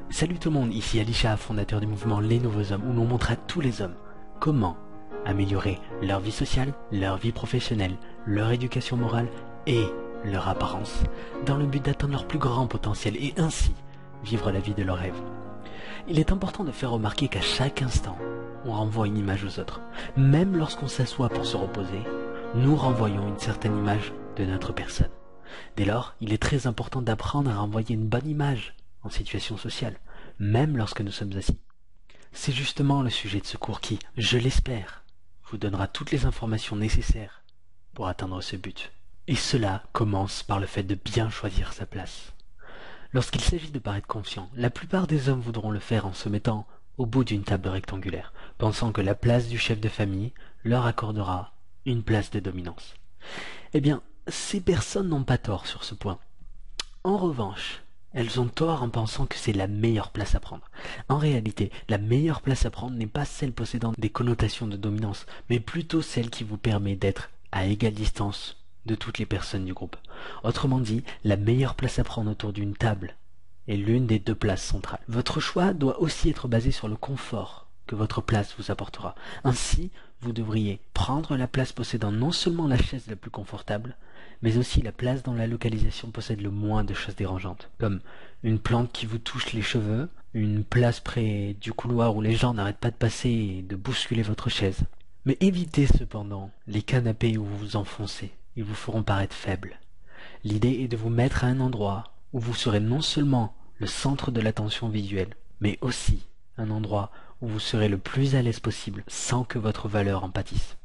Salut tout le monde, ici Alisha, fondateur du mouvement Les Nouveaux Hommes, où l'on montre à tous les hommes comment améliorer leur vie sociale, leur vie professionnelle, leur éducation morale et leur apparence, dans le but d'atteindre leur plus grand potentiel et ainsi vivre la vie de leurs rêves. Il est important de faire remarquer qu'à chaque instant, on renvoie une image aux autres. Même lorsqu'on s'assoit pour se reposer, nous renvoyons une certaine image de notre personne. Dès lors, il est très important d'apprendre à renvoyer une bonne image en situation sociale, même lorsque nous sommes assis. C'est justement le sujet de ce cours qui, je l'espère, vous donnera toutes les informations nécessaires pour atteindre ce but. Et cela commence par le fait de bien choisir sa place. Lorsqu'il s'agit de paraître confiant, la plupart des hommes voudront le faire en se mettant au bout d'une table rectangulaire, pensant que la place du chef de famille leur accordera une place de dominance. Eh bien, ces personnes n'ont pas tort sur ce point. En revanche, elles ont tort en pensant que c'est la meilleure place à prendre. En réalité, la meilleure place à prendre n'est pas celle possédant des connotations de dominance, mais plutôt celle qui vous permet d'être à égale distance de toutes les personnes du groupe. Autrement dit, la meilleure place à prendre autour d'une table est l'une des deux places centrales. Votre choix doit aussi être basé sur le confort que votre place vous apportera. Ainsi, vous devriez prendre la place possédant non seulement la chaise la plus confortable, mais aussi la place dont la localisation possède le moins de choses dérangeantes, comme une plante qui vous touche les cheveux, une place près du couloir où les gens n'arrêtent pas de passer et de bousculer votre chaise. Mais évitez cependant les canapés où vous vous enfoncez, ils vous feront paraître faible. L'idée est de vous mettre à un endroit où vous serez non seulement le centre de l'attention visuelle, mais aussi un endroit où vous serez le plus à l'aise possible sans que votre valeur en pâtisse.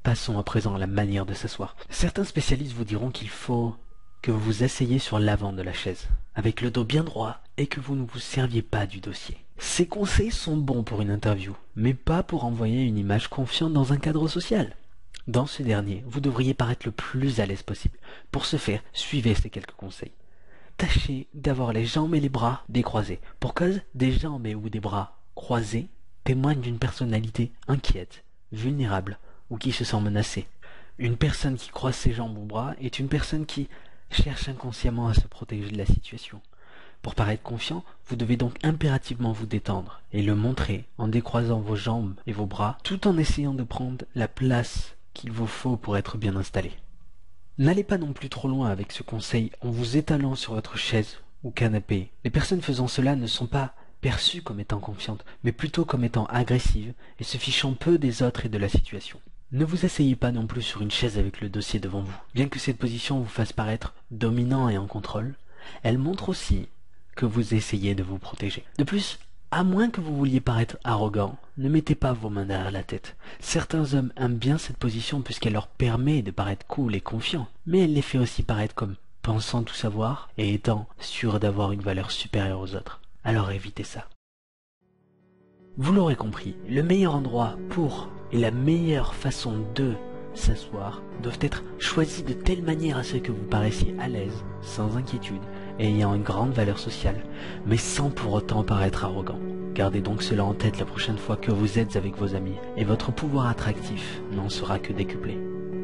Passons à présent à la manière de s'asseoir. Certains spécialistes vous diront qu'il faut que vous vous asseyez sur l'avant de la chaise, avec le dos bien droit et que vous ne vous serviez pas du dossier. Ces conseils sont bons pour une interview, mais pas pour envoyer une image confiante dans un cadre social. Dans ce dernier, vous devriez paraître le plus à l'aise possible. Pour ce faire, suivez ces quelques conseils. Tâchez d'avoir les jambes et les bras décroisés. Pour cause, des jambes et ou des bras croisés témoignent d'une personnalité inquiète, vulnérable ou qui se sent menacée. Une personne qui croise ses jambes ou bras est une personne qui cherche inconsciemment à se protéger de la situation. Pour paraître confiant, vous devez donc impérativement vous détendre et le montrer en décroisant vos jambes et vos bras tout en essayant de prendre la place qu'il vous faut pour être bien installé. N'allez pas non plus trop loin avec ce conseil en vous étalant sur votre chaise ou canapé. Les personnes faisant cela ne sont pas perçues comme étant confiantes, mais plutôt comme étant agressives et se fichant peu des autres et de la situation. Ne vous asseyez pas non plus sur une chaise avec le dossier devant vous. Bien que cette position vous fasse paraître dominant et en contrôle, elle montre aussi que vous essayez de vous protéger. De plus, à moins que vous vouliez paraître arrogant, ne mettez pas vos mains derrière la tête. Certains hommes aiment bien cette position puisqu'elle leur permet de paraître cool et confiant, mais elle les fait aussi paraître comme pensant tout savoir et étant sûrs d'avoir une valeur supérieure aux autres. Alors évitez ça. Vous l'aurez compris, le meilleur endroit pour et la meilleure façon de s'asseoir doivent être choisis de telle manière à ce que vous paraissiez à l'aise, sans inquiétude, et ayant une grande valeur sociale, mais sans pour autant paraître arrogant. Gardez donc cela en tête la prochaine fois que vous êtes avec vos amis, et votre pouvoir attractif n'en sera que décuplé.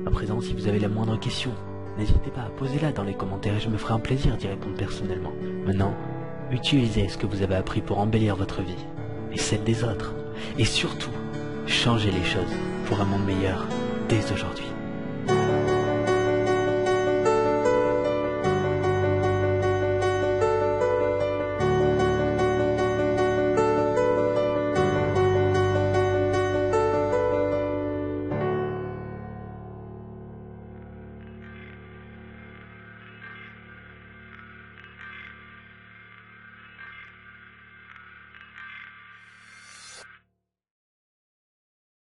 À présent, si vous avez la moindre question, n'hésitez pas à poser-la dans les commentaires et je me ferai un plaisir d'y répondre personnellement. Maintenant, utilisez ce que vous avez appris pour embellir votre vie, et celle des autres, et surtout, changez les choses pour un monde meilleur dès aujourd'hui.